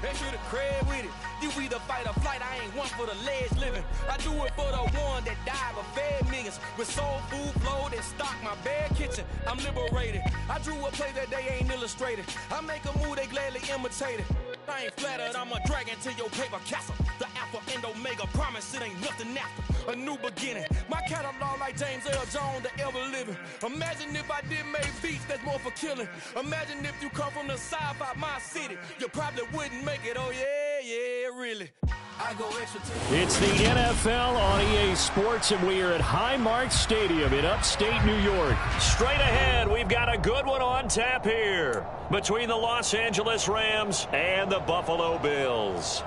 Extra the cred with it. You either fight or flight. I ain't one for the ledge living. I do it for the one that died but fed millions. With soul food flow that stock my bad kitchen. I'm liberated. I drew a play that they ain't illustrated. I make a move they gladly imitate it. I ain't flattered. I'm a dragon to your paper castle. The alpha and omega. Promise it ain't nothing after. A new beginning. My catalog like James Earl Jones, the ever living. Imagine if I did make beats that's more for killing. Imagine if you come from the south out my city. You probably wouldn't make it. Oh yeah, really. I go extra. It's the NFL on EA Sports, and we are at Highmark Stadium in upstate New York. Straight ahead, we've got a good one on tap here between the Los Angeles Rams and the Buffalo Bills.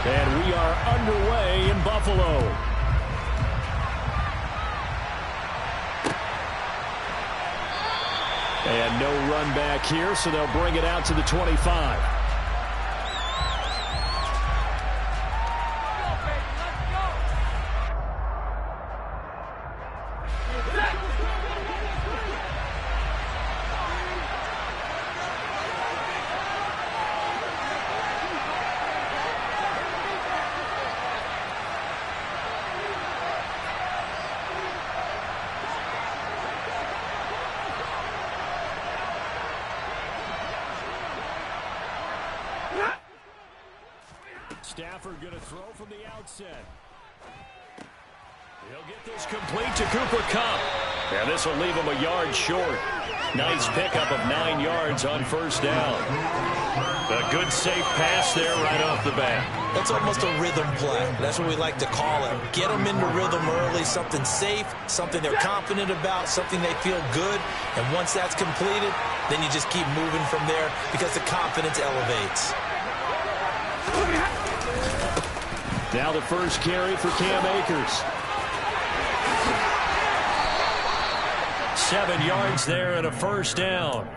And we are underway in Buffalo. And no run back here, so they'll bring it out to the 25. Stafford going to throw from the outset. He'll get this complete to Cooper Kupp. And this will leave him a yard short. Nice pickup of 9 yards on first down. A good safe pass there right off the bat. That's almost a rhythm play. That's what we like to call it. Get them into rhythm early, something safe, something they're confident about, something they feel good. And once that's completed, then you just keep moving from there because the confidence elevates. Now the first carry for Cam Akers. 7 yards there and a first down.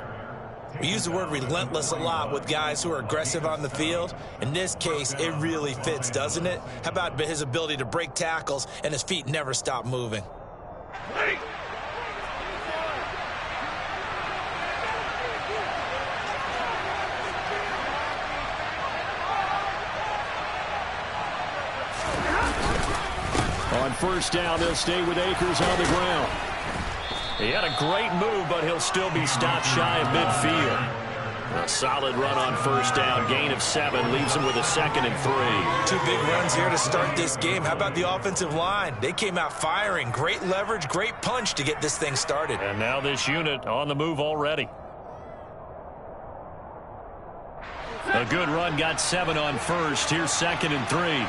We use the word relentless a lot with guys who are aggressive on the field. In this case, it really fits, doesn't it? How about his ability to break tackles and his feet never stop moving? Hey. On first down, they'll stay with Akers on the ground. He had a great move, but he'll still be stopped shy of midfield. A solid run on first down. Gain of 7 leaves him with a 2nd and 3. 2 big runs here to start this game. How about the offensive line? They came out firing. Great leverage, great punch to get this thing started. And now this unit on the move already. A good run, got 7 on first. Here's 2nd and 3.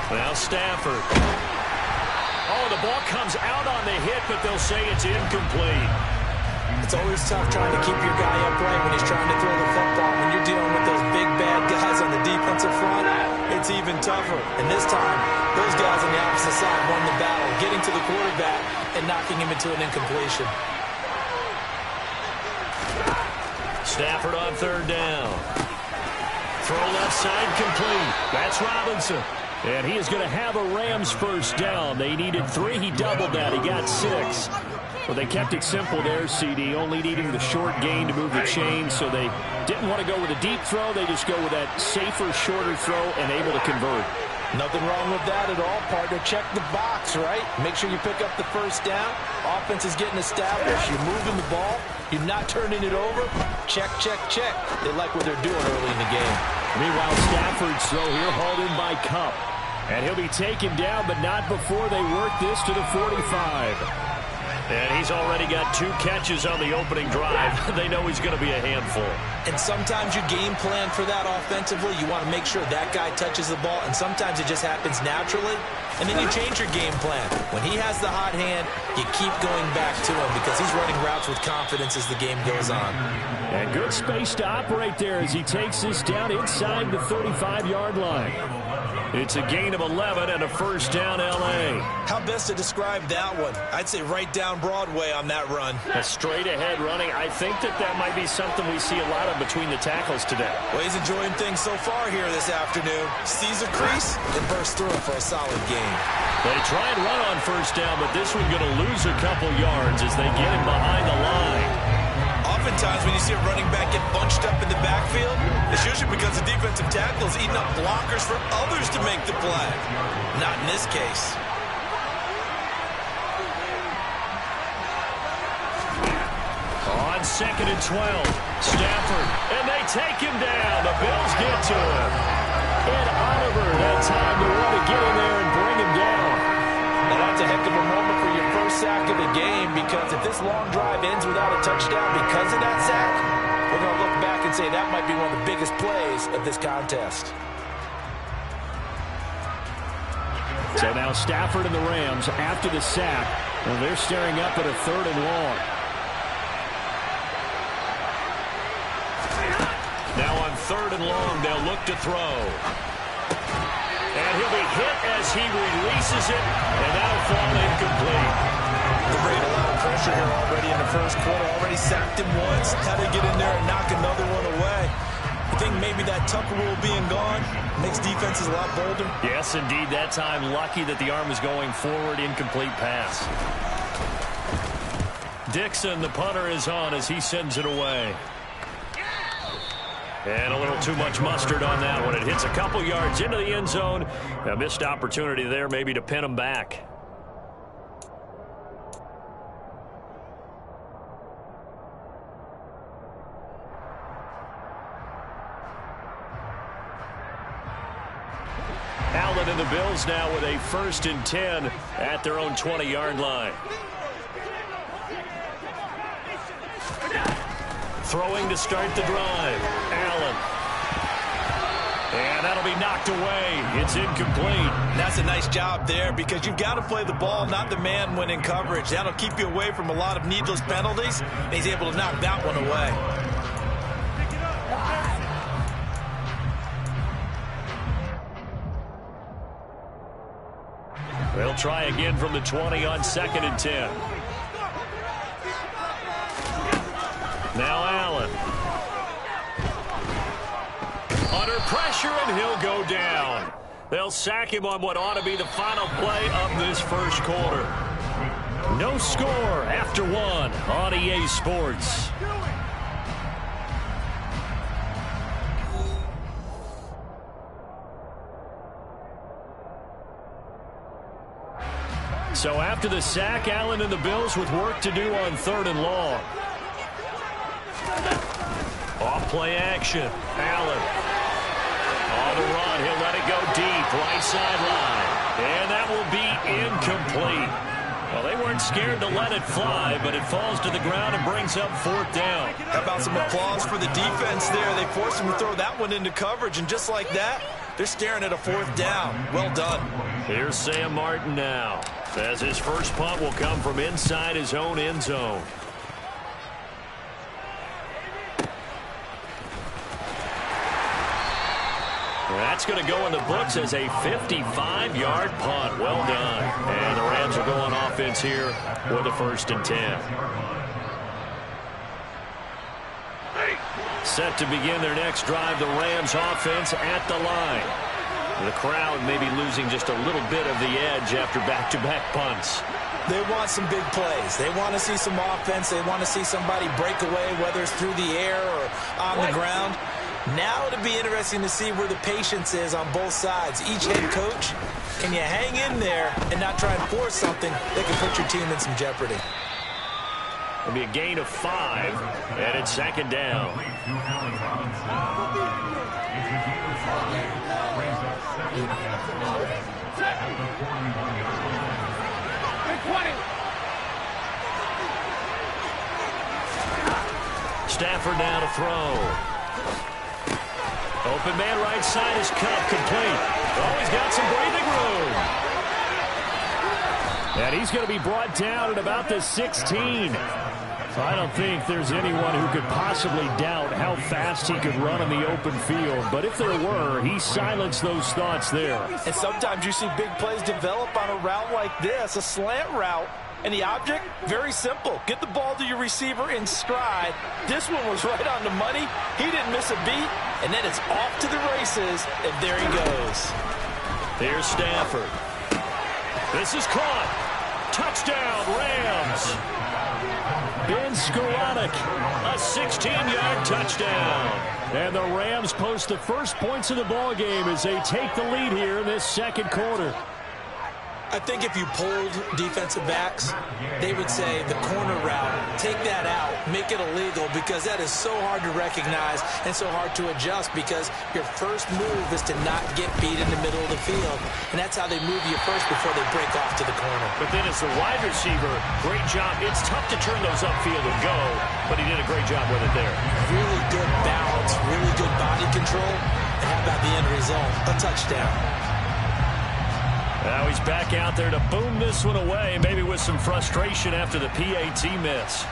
Now Stafford. Oh, the ball comes out on the hit, but they'll say it's incomplete. It's always tough trying to keep your guy upright when he's trying to throw the football. When you're dealing with those big, bad guys on the defensive front, it's even tougher. And this time, those guys on the opposite side won the battle, getting to the quarterback and knocking him into an incompletion. Stafford on third down. Throw left side complete. That's Robinson. And he is going to have a Rams first down. They needed 3. He doubled that. He got 6. Well, they kept it simple there, CD, only needing the short gain to move the chain, so they didn't want to go with a deep throw. They just go with that safer, shorter throw and able to convert. Nothing wrong with that at all, partner. Check the box, right? Make sure you pick up the first down. Offense is getting established. You're moving the ball. You're not turning it over. Check, check, check. They like what they're doing early in the game. Meanwhile, Stafford's throw here hauled in by Kupp. And he'll be taken down, but not before they work this to the 45. And he's already got 2 catches on the opening drive. They know he's going to be a handful. And sometimes you game plan for that offensively. You want to make sure that guy touches the ball, and sometimes it just happens naturally. And then you change your game plan. When he has the hot hand, you keep going back to him because he's running routes with confidence as the game goes on. And good space to operate there as he takes this down inside the 35-yard line. It's a gain of 11 and a first down, L.A. How best to describe that one? I'd say right down Broadway on that run. A straight-ahead running. I think that might be something we see a lot of between the tackles today. Well, he's enjoying things so far here this afternoon. Sees a crease and bursts through it for a solid gain. They try and run on first down, but this one's going to lose a couple yards as they get him behind the line. Oftentimes when you see a running back get bunched up in the backfield, it's usually because the defensive tackle is eating up blockers for others to make the play. Not in this case. On 2nd and 12, Stafford, and they take him down. The Bills get to him. And Oliver, that time to want to get in there and bring him down. Now that's a heck of a moment for your first sack of the game, because if this long drive ends without a touchdown because of that sack, we're going to look back and say that might be one of the biggest plays of this contest. So now Stafford and the Rams, after the sack, well, they're staring up at a 3rd and long. Now on 3rd and long, they'll look to throw. And he'll be hit as he releases it, and that'll fall incomplete. The rate a lot of pressure here already in the first quarter. Already sacked him once. Had to get in there and knock another one away. I think maybe that Tucker rule being gone makes defenses a lot bolder. Yes, indeed. That time, lucky that the arm was going forward. Incomplete pass. Dixon, the punter, is on as he sends it away. And a little too much mustard on that one. It hits a couple yards into the end zone. A missed opportunity there maybe to pin him back. Allen and the Bills now with a 1st and 10 at their own 20-yard line. Throwing to start the drive. Allen. And that'll be knocked away. It's incomplete. That's a nice job there, because you've got to play the ball, not the man when in coverage. That'll keep you away from a lot of needless penalties, and he's able to knock that one away. They'll try again from the 20 on 2nd and 10. Now Allen. Under pressure, and he'll go down. They'll sack him on what ought to be the final play of this first quarter. No score after 1 on EA Sports. So after the sack, Allen and the Bills with work to do on 3rd and long. Off play action. Allen. On the run. He'll let it go deep. Right sideline. And that will be incomplete. Well, they weren't scared to let it fly, but it falls to the ground and brings up 4th down. How about some applause for the defense there? They forced him to throw that one into coverage, and just like that, they're staring at a 4th down. Well done. Here's Sam Martin now, as his first punt will come from inside his own end zone. That's going to go in the books as a 55-yard punt. Well done. And the Rams are going offense here with a 1st and 10. Set to begin their next drive, the Rams offense at the line. The crowd may be losing just a little bit of the edge after back-to-back punts. They want some big plays. They want to see some offense. They want to see somebody break away, whether it's through the air or on the ground. Now it'll be interesting to see where the patience is on both sides. Each head coach, can you hang in there and not try and force something that can put your team in some jeopardy? It'll be a gain of 5, and it's 2nd down. Stafford now to throw. Open man right side is cut complete. Oh, he's got some breathing room. And he's going to be brought down at about the 16. I don't think there's anyone who could possibly doubt how fast he could run in the open field. But if there were, he silenced those thoughts there. And sometimes you see big plays develop on a route like this, a slant route. And the object, very simple. Get the ball to your receiver in stride. This one was right on the money. He didn't miss a beat. And then it's off to the races. And there he goes. Here's Stafford. This is caught. Touchdown, Rams. Ben Skoranek, a 16-yard touchdown. And the Rams post the first points of the ball game as they take the lead here in this second quarter. I think if you polled defensive backs, they would say the corner route, take that out, make it illegal, because that is so hard to recognize and so hard to adjust, because your first move is to not get beat in the middle of the field. And that's how they move you first before they break off to the corner. But then as the wide receiver, great job. It's tough to turn those upfield and go, but he did a great job with it there. Really good balance, really good body control. And how about the end result? A touchdown. Now he's back out there to boom this one away, maybe with some frustration after the PAT miss.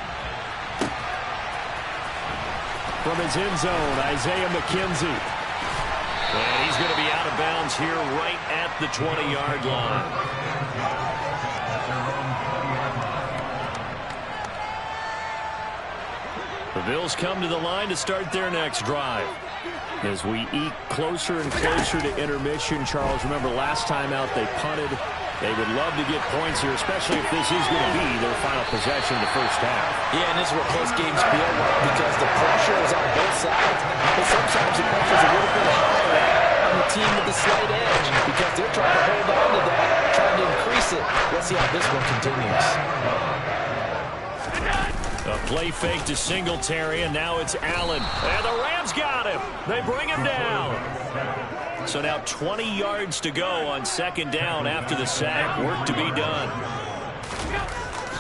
From his end zone, Isaiah McKenzie. And he's going to be out of bounds here right at the 20-yard line. The Bills come to the line to start their next drive. As we eke closer and closer to intermission, Charles, remember last time out they punted. They would love to get points here, especially if this is going to be their final possession of the first half. Yeah, and this is what close games feel like, because the pressure is on both sides. But sometimes the pressure is a little bit higher on the team with the slight edge, because they're trying to hold on to that, trying to increase it. Let's see how this one continues. A play fake to Singletary, and now it's Allen. And the Rams got him. They bring him down. So now 20 yards to go on second down after the sack. Work to be done.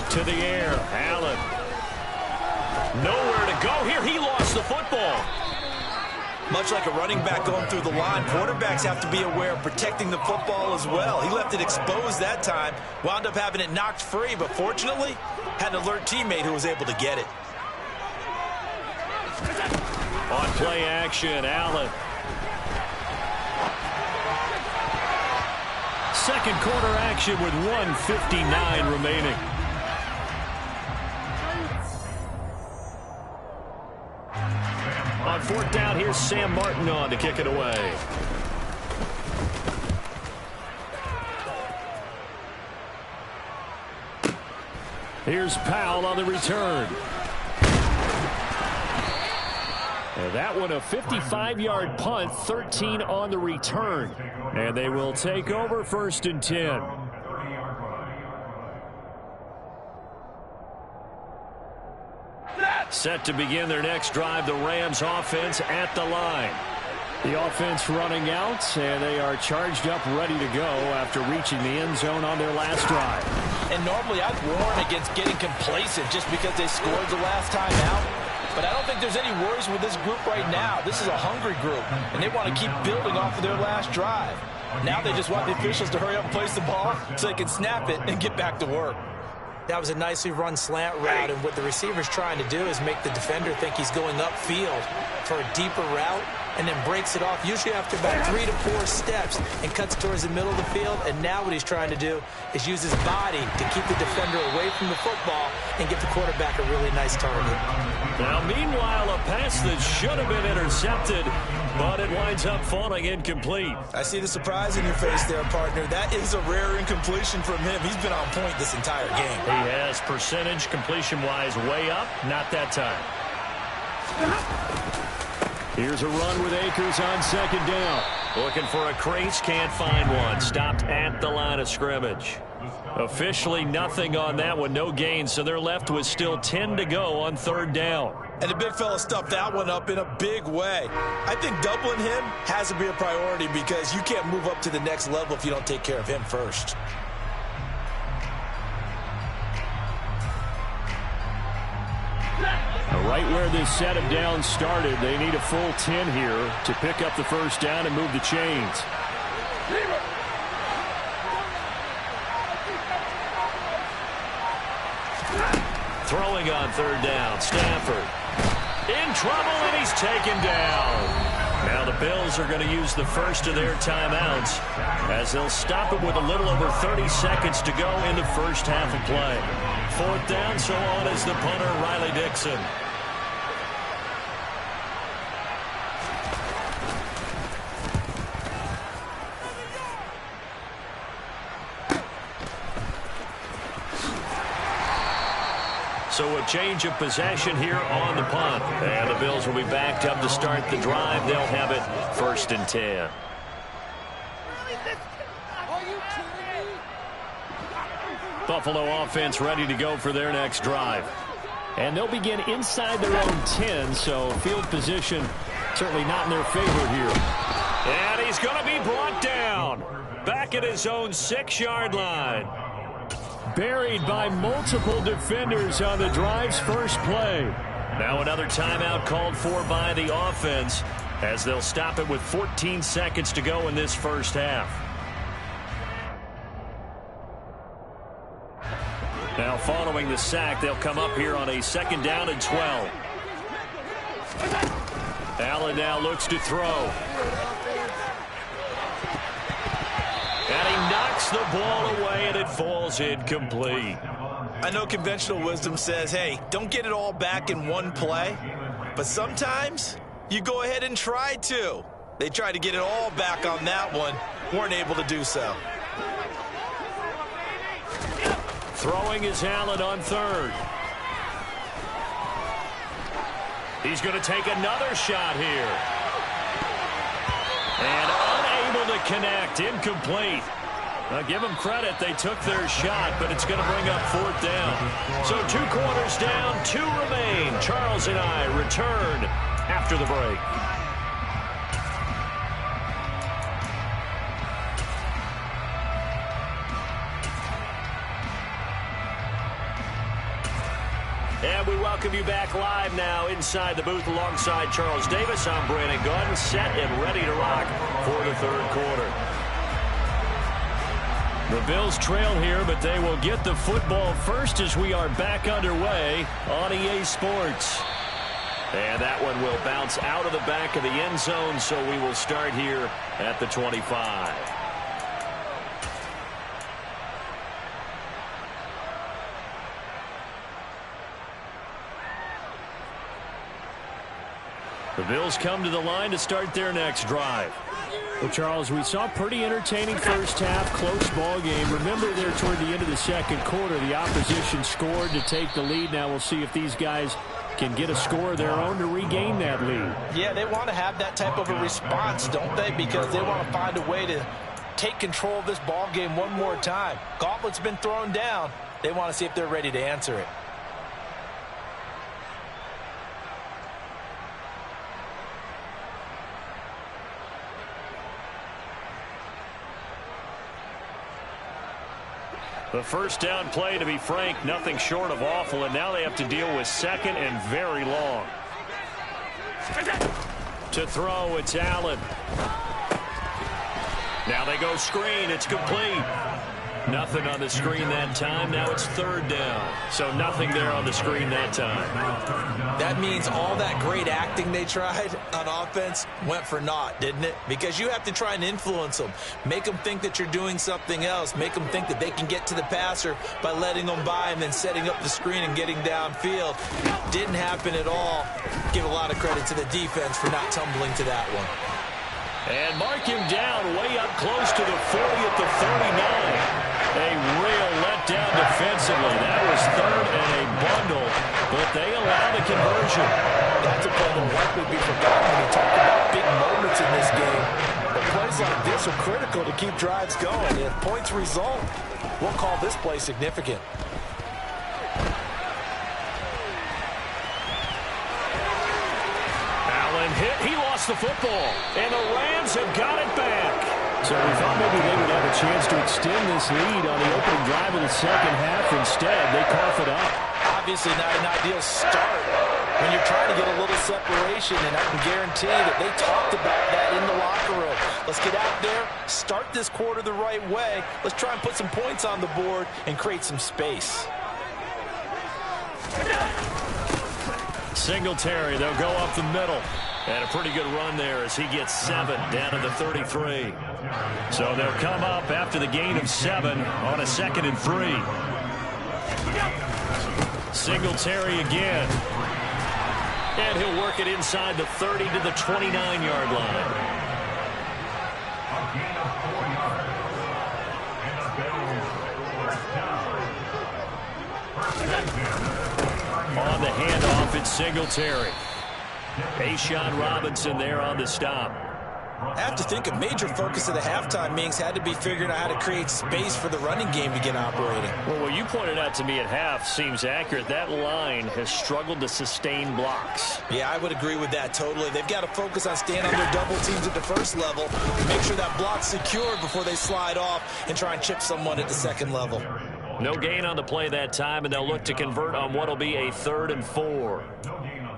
To the air, Allen. Nowhere to go here. He lost the football. Much like a running back going through the line, quarterbacks have to be aware of protecting the football as well. He left it exposed that time, wound up having it knocked free, but fortunately, had an alert teammate who was able to get it. On play action, Allen. Second quarter action with 1:59 remaining. On fourth down, here's Sam Martin on to kick it away. Here's Powell on the return. And that one a 55-yard punt, 13 on the return. And they will take over 1st and 10. Set to begin their next drive, the Rams offense at the line. The offense running out, and they are charged up, ready to go after reaching the end zone on their last drive. And normally I'd warn against getting complacent just because they scored the last time out. But I don't think there's any worries with this group right now. This is a hungry group, and they want to keep building off of their last drive. Now they just want the officials to hurry up and place the ball so they can snap it and get back to work. That was a nicely run slant route, and what the receiver's trying to do is make the defender think he's going upfield for a deeper route, and then breaks it off, usually after about 3 to 4 steps, and cuts towards the middle of the field. And now what he's trying to do is use his body to keep the defender away from the football and give the quarterback a really nice target. Now, meanwhile, a pass that should have been intercepted, but it winds up falling incomplete. I see the surprise in your face there, partner. That is a rare incompletion from him. He's been on point this entire game. He has percentage completion-wise way up, not that time. Here's a run with Akers on second down. Looking for a crease, can't find one. Stopped at the line of scrimmage. Officially nothing on that one, no gain, so they're left with still 10 to go on third down. And the big fella stuffed that one up in a big way. I think doubling him has to be a priority, because you can't move up to the next level if you don't take care of him first. Right where this set of downs started, they need a full 10 here to pick up the first down and move the chains. Throwing on third down, Stafford. In trouble, and he's taken down. Now the Bills are going to use the first of their timeouts as they'll stop it with a little over 30 seconds to go in the first half of play. Fourth down, so on is the punter, Riley Dixon. So a change of possession here on the punt. And the Bills will be backed up to start the drive. They'll have it 1st and 10. Buffalo offense ready to go for their next drive. And they'll begin inside their own 10, so field position certainly not in their favor here. And he's going to be brought down back at his own 6-yard line. Buried by multiple defenders on the drive's first play. Now another timeout called for by the offense as they'll stop it with 14 seconds to go in this first half. Now following the sack, they'll come up here on a 2nd down and 12. Allen now looks to throw. And he knocks the ball away, and it falls incomplete. I know conventional wisdom says, hey, don't get it all back in one play. But sometimes you go ahead and try to. They tried to get it all back on that one. Weren't able to do so. Throwing is Allen on 3rd. He's going to take another shot here. And unable to connect, incomplete. Now give them credit, they took their shot, but it's going to bring up 4th down. So 2 quarters down, 2 remain. Charles and I return after the break. And we welcome you back live now inside the booth alongside Charles Davis. I'm Brandon Gunn, set and ready to rock for the 3rd quarter. The Bills trail here, but they will get the football first as we are back underway on EA Sports. And that one will bounce out of the back of the end zone, so we will start here at the 25. The Bills come to the line to start their next drive. Well, Charles, we saw a pretty entertaining first half, close ball game. Remember there toward the end of the 2nd quarter, the opposition scored to take the lead. Now we'll see if these guys can get a score of their own to regain that lead. Yeah, they want to have that type of a response, don't they? Because they want to find a way to take control of this ball game one more time. Gauntlet's been thrown down. They want to see if they're ready to answer it. The first down play, to be frank, nothing short of awful, and now they have to deal with 2nd and very long. To throw, it's Allen. Now they go screen, it's complete. Nothing on the screen that time. Now it's 3rd down. So nothing there on the screen that time. That means all that great acting they tried on offense went for naught, didn't it? Because you have to try and influence them. Make them think that you're doing something else. Make them think that they can get to the passer by letting them by and then setting up the screen and getting downfield. Didn't happen at all. Give a lot of credit to the defense for not tumbling to that one. And mark him down way up close to the 40 at the 39. A real letdown defensively. That was 3rd and a bundle, but they allow the conversion. That's a play that will likely be forgotten when you talk about big moments in this game. But plays like this are critical to keep drives going. If points result, we'll call this play significant. Allen hit. He lost the football, and the Rams have got it back. So we thought maybe they would have a chance to extend this lead on the opening drive of the 2nd half. Instead, they cough it up. Obviously not an ideal start when you're trying to get a little separation, and I can guarantee that they talked about that in the locker room. Let's get out there, start this quarter the right way. Let's try and put some points on the board and create some space. Singletary, they'll go up the middle. And a pretty good run there as he gets 7 down to the 33. So they'll come up after the gain of 7 on a 2nd and 3. Singletary again. And he'll work it inside the 30 to the 29-yard line. On the handoff, it's Singletary. A'Shawn Robinson there on the stop. I have to think a major focus of the halftime meetings had to be figuring out how to create space for the running game to get operating. Well, what you pointed out to me at half seems accurate. That line has struggled to sustain blocks. Yeah, I would agree with that totally. They've got to focus on staying under double teams at the first level, make sure that block's secured before they slide off and try and chip someone at the second level. No gain on the play that time, and they'll look to convert on what will be a 3rd and 4.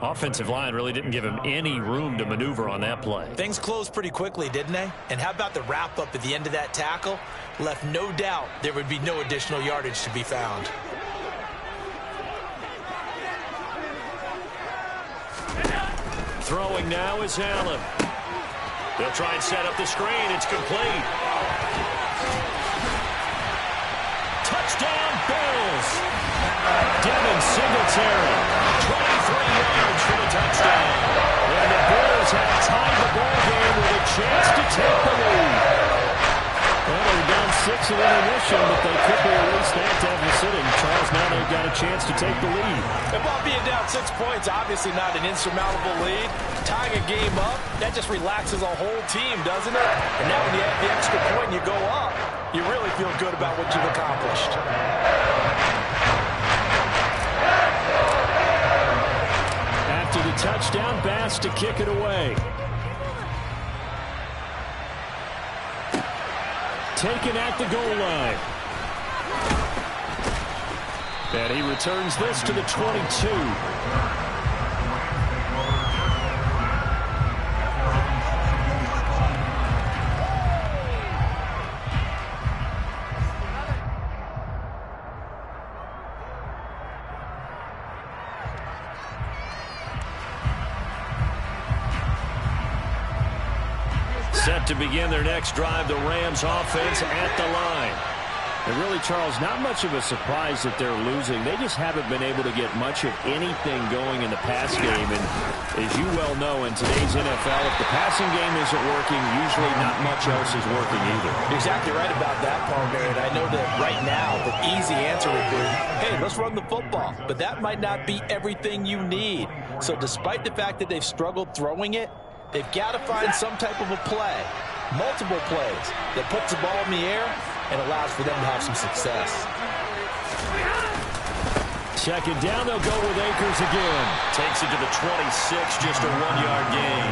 Offensive line really didn't give him any room to maneuver on that play. Things closed pretty quickly, didn't they? And how about the wrap-up at the end of that tackle? Left no doubt there would be no additional yardage to be found. Throwing now is Allen. They'll try and set up the screen. It's complete. Touchdown, Bills. Devin Singletary, 23 yards for the touchdown. And the Bills have tied the ball game with a chance to take the lead. Well, they were down 6 in intermission, but they quickly erased that deficit, and Charles, now they've got a chance to take the lead. And while being down 6 points, obviously not an insurmountable lead, tying a game up, that just relaxes a whole team, doesn't it? And now when you have the extra point and you go up, you really feel good about what you've accomplished. After the touchdown, Bass to kick it away. Taken at the goal line. And he returns this to the 22. Set to begin their next drive, the Rams offense at the line. And really, Charles, not much of a surprise that they're losing. They just haven't been able to get much of anything going in the pass game. And as you well know, in today's NFL, if the passing game isn't working, usually not much else is working either. You're exactly right about that, partner. And I know that right now the easy answer would be, hey, let's run the football. But that might not be everything you need. So despite the fact that they've struggled throwing it, they've got to find some type of a play, multiple plays, that puts the ball in the air and allows for them to have some success. Second down, they'll go with Akers again. Takes it to the 26, just a 1-yard gain.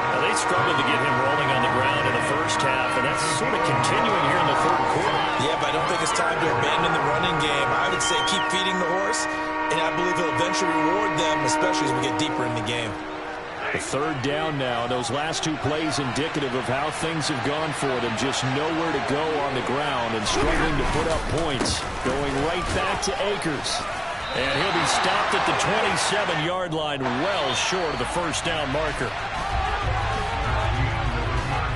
Now, they struggled to get him rolling on the ground in the first half, and that's sort of continuing here in the third quarter. Yeah, but I don't think it's time to abandon the running game. I would say keep feeding the horse, and I believe he'll eventually reward them, especially as we get deeper in the game. The third down now. Those last 2 plays indicative of how things have gone for them. Just nowhere to go on the ground and struggling to put up points. Going right back to Akers. And he'll be stopped at the 27-yard line, well short of the first down marker.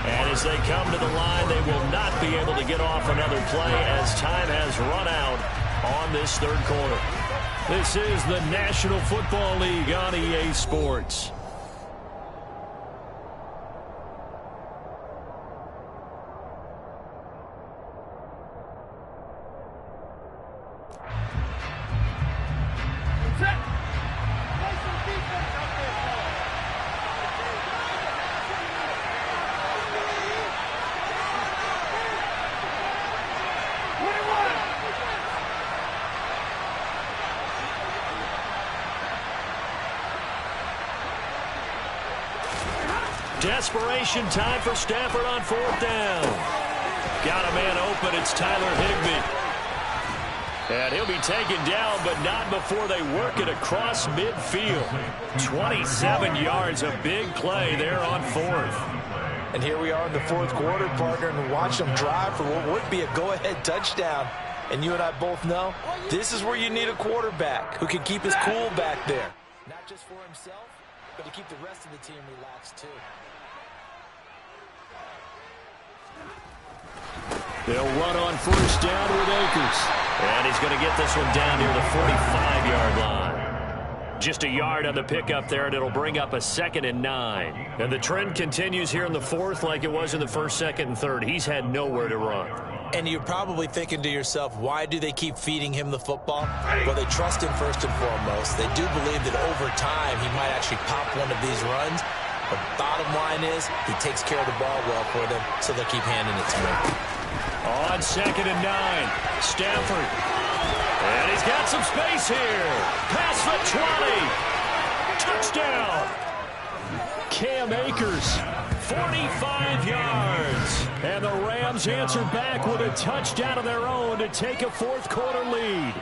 And as they come to the line, they will not be able to get off another play as time has run out on this third quarter. This is the National Football League on EA Sports. Desperation time for Stafford on 4th down. Got a man open. It's Tyler Higbee. And he'll be taken down, but not before they work it across midfield. 27 yards, a big play there on 4th. And here we are in the 4th quarter, partner, and watch them drive for what would be a go-ahead touchdown. And you and I both know this is where you need a quarterback who can keep his cool back there. not just for himself, but to keep the rest of the team relaxed too. They'll run on first down with Akers. And he's going to get this one down near the 45-yard line. Just a yard on the pickup there, and it'll bring up a 2nd and 9. And the trend continues here in the 4th like it was in the 1st, 2nd, and 3rd. He's had nowhere to run. And you're probably thinking to yourself, why do they keep feeding him the football? Well, they trust him first and foremost. They do believe that over time he might actually pop one of these runs. But bottom line is he takes care of the ball well for them, so they'll keep handing it to him. On 2nd and 9, Stafford. And he's got some space here. Past the 20. Touchdown. Cam Akers, 45 yards. And the Rams answer back with a touchdown of their own to take a 4th quarter lead.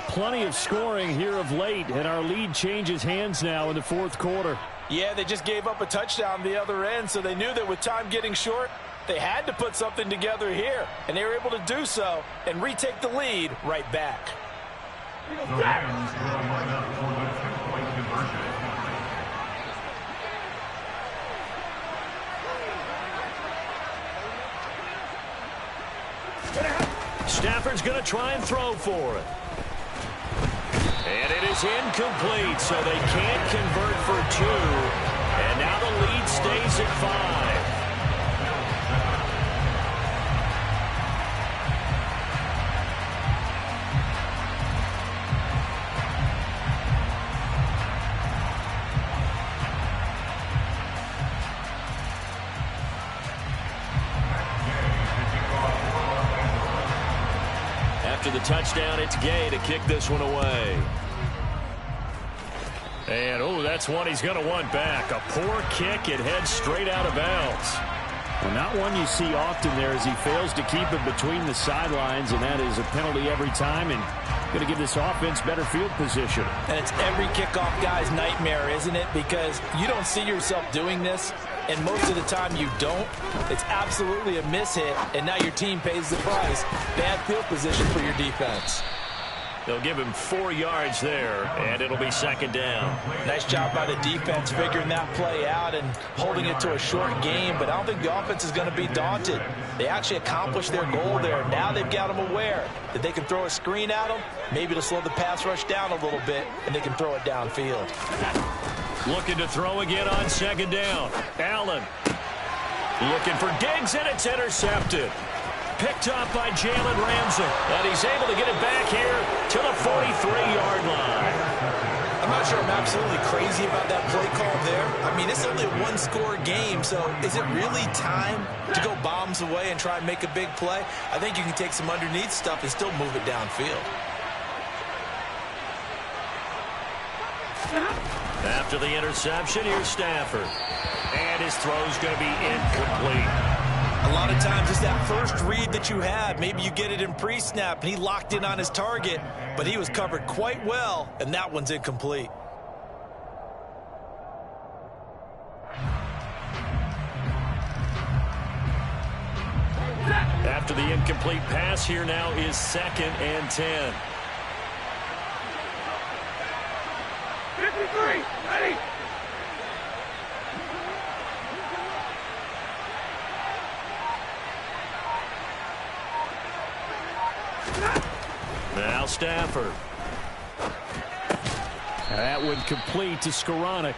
Plenty of scoring here of late, and our lead changes hands now in the 4th quarter. Yeah, they just gave up a touchdown the other end, so they knew that with time getting short, they had to put something together here, and they were able to do so and retake the lead right back. Stafford's going to try and throw for it. And it is incomplete, so they can't convert for 2. And now the lead stays at 5. After the touchdown, it's Gay to kick this one away. And, oh, that's one he's going to want back. A poor kick. It heads straight out of bounds. Well, not one you see often there as he fails to keep it between the sidelines, and that is a penalty every time and going to give this offense better field position. And it's every kickoff guy's nightmare, isn't it? Because you don't see yourself doing this, and most of the time you don't. It's absolutely a mishit, and now your team pays the price. Bad field position for your defense. They'll give him 4 yards there, and it'll be 2nd down. Nice job by the defense figuring that play out and holding it to a short game, but I don't think the offense is going to be daunted. They actually accomplished their goal there. Now they've got them aware that they can throw a screen at them, maybe to slow the pass rush down a little bit, and they can throw it downfield. Looking to throw again on 2nd down. Allen looking for Diggs, and it's intercepted. Picked up by Jalen Ramsey. And he's able to get it back here to the 43-yard line. I'm not sure I'm absolutely crazy about that play call there. I mean, it's only a one-score game, so is it really time to go bombs away and try and make a big play? I think you can take some underneath stuff and still move it downfield. After the interception, here's Stafford. And his throw's going to be incomplete. A lot of times it's that first read that you have. Maybe you get it in pre-snap, and he locked in on his target, but he was covered quite well, and that one's incomplete. After the incomplete pass, here now is 2nd and 10. 53, ready. Now Stafford. That one complete to Skoranek.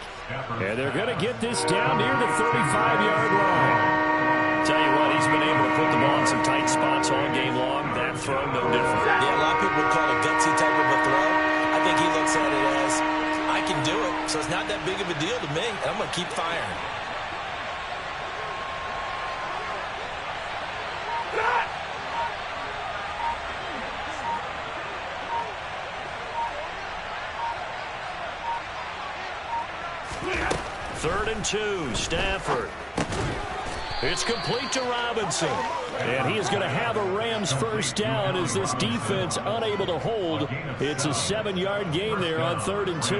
And they're going to get this down near the 35-yard line. Tell you what, he's been able to put the ball in some tight spots all game long. That throw, no different. Yeah, a lot of people would call it a gutsy type of a throw. I think he looks at it as, I can do it, so it's not that big of a deal to me, and I'm going to keep firing. Third and 2, Stafford. It's complete to Robinson. And he is going to have a Rams first down as this defense unable to hold. It's a 7-yard gain there on 3rd and 2.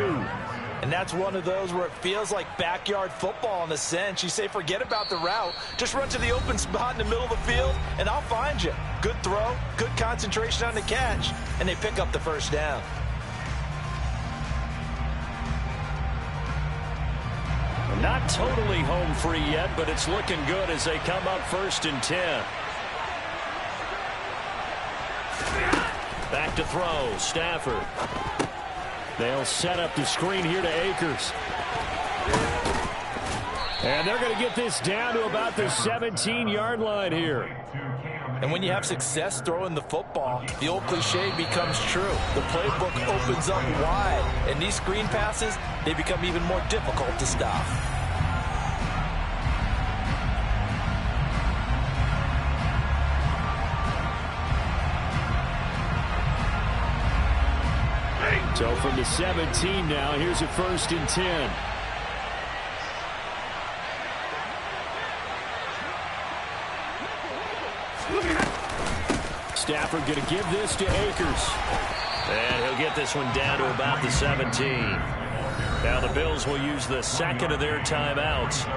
And that's one of those where it feels like backyard football in a sense. You say forget about the route. Just run to the open spot in the middle of the field, and I'll find you. Good throw, good concentration on the catch, and they pick up the first down. Not totally home free yet, but it's looking good as they come up 1st and 10. Back to throw. Stafford. They'll set up the screen here to Akers. And they're going to get this down to about the 17-yard line here. And when you have success throwing the football, the old cliche becomes true. The playbook opens up wide, and these screen passes, they become even more difficult to stop. So from the 17 now, here's a 1st and 10. Stafford going to give this to Akers. And he'll get this one down to about the 17. Now the Bills will use the second of their timeouts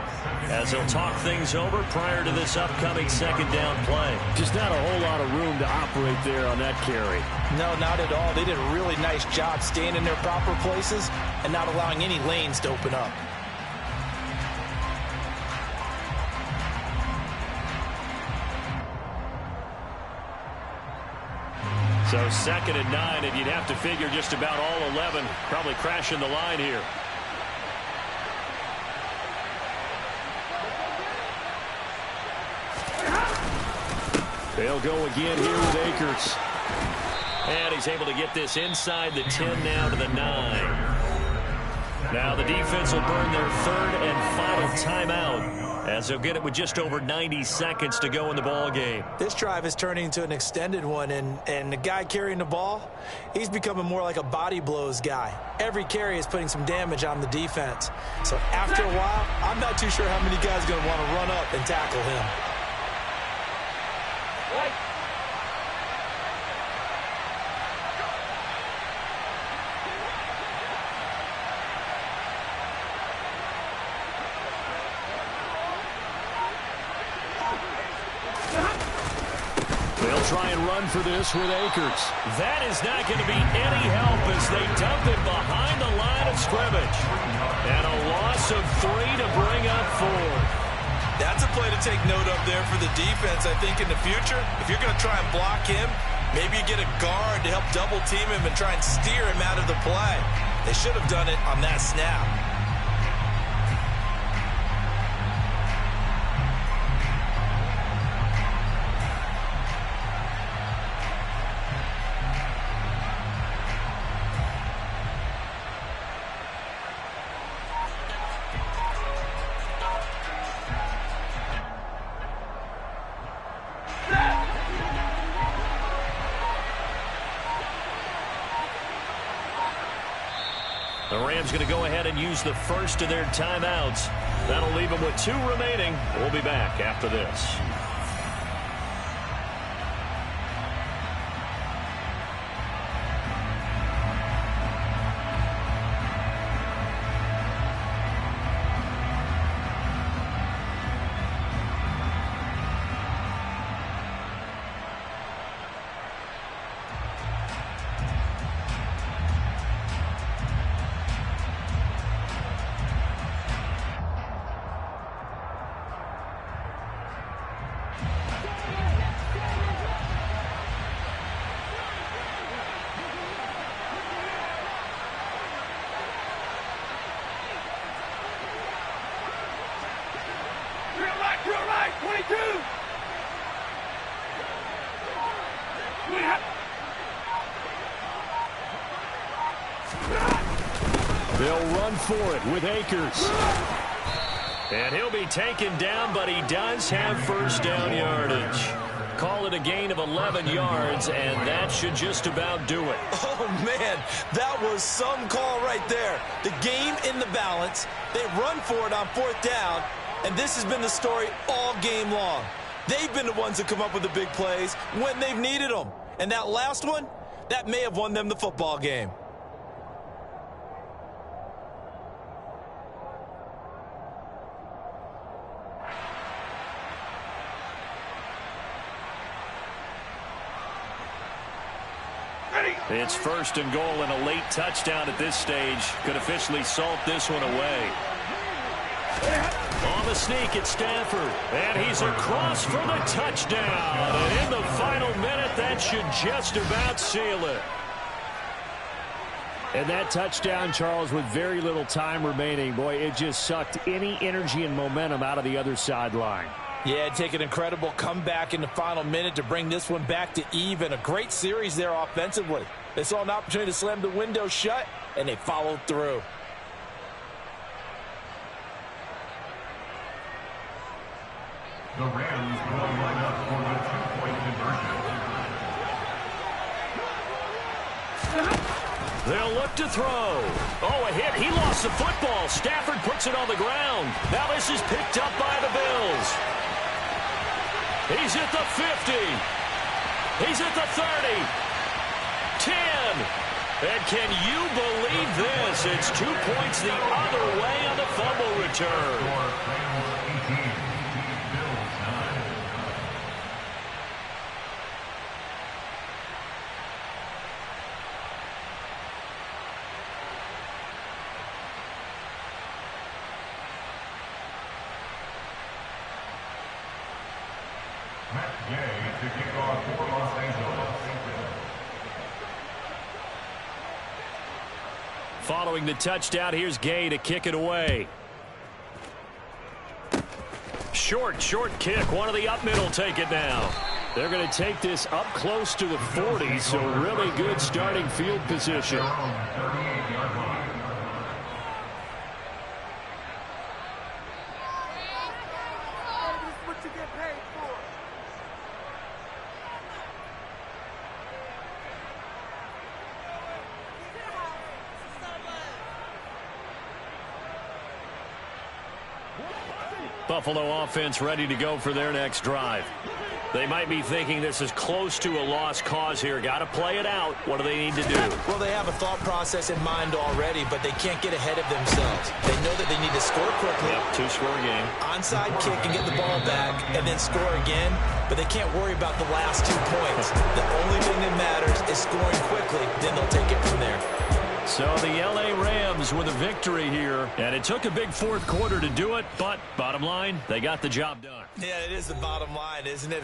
as they'll talk things over prior to this upcoming 2nd down play. Just not a whole lot of room to operate there on that carry. No, not at all. They did a really nice job staying in their proper places and not allowing any lanes to open up. So 2nd and 9, and you'd have to figure just about all 11 probably crashing the line here. They'll go again here with Akers. And he's able to get this inside the 10 now to the 9. Now the defense will burn their 3rd and final timeout as they'll get it with just over 90 seconds to go in the ball game. This drive is turning into an extended one, and the guy carrying the ball, he's becoming more like a body blows guy. Every carry is putting some damage on the defense. So after a while, I'm not too sure how many guys are going to want to run up and tackle him. Try and run for this with Akers. That is not going to be any help as they dump it behind the line of scrimmage. And a loss of 3 to bring up 4. That's a play to take note of there for the defense. I think in the future, if you're going to try and block him, maybe you get a guard to help double team him and try and steer him out of the play. They should have done it on that snap. The Rams going to go ahead and use the first of their timeouts. That'll leave them with 2 remaining. We'll be back after this. They'll run for it with Akers. And he'll be taken down, but he does have first down yardage. Call it a gain of 11 yards, and that should just about do it. Oh, man, that was some call right there. The game in the balance. They run for it on 4th down, and this has been the story all game long. They've been the ones that come up with the big plays when they've needed them. And that last one, that may have won them the football game. It's 1st and goal, and a late touchdown at this stage could officially salt this one away. On the sneak, it's Stafford. And he's across for the touchdown. And in the final minute, that should just about seal it. And that touchdown, Charles, with very little time remaining, boy, it just sucked any energy and momentum out of the other sideline. Yeah, take an incredible comeback in the final minute to bring this one back to even. A great series there offensively. They saw an opportunity to slam the window shut, and they followed through. The Rams will line up for the two-point conversion. They'll look to throw. Oh, a hit. He lost the football. Stafford puts it on the ground. Now this is picked up by the Bills. He's at the 50. He's at the 30. 10. And can you believe this? It's 2 points the other way on the fumble return. Rams 18, Bills 9. Matt Gay to kick off for Los Angeles. Following the touchdown, here's Gay to kick it away. Short kick. One of the up middle take it now. They're going to take this up close to the 40, so really good starting field position. 38-yard line. Buffalo offense ready to go for their next drive. They might be thinking this is close to a lost cause here. Got to play it out. What do they need to do? Well, they have a thought process in mind already, but they can't get ahead of themselves. They know that they need to score quickly. Yep, two-score game. Onside kick and get the ball back and then score again, but they can't worry about the last 2 points. The only thing that matters is scoring quickly, then they'll take it from there. So the L.A. Rams with a victory here, and it took a big fourth quarter to do it, but bottom line, they got the job done. Yeah, it is the bottom line, isn't it?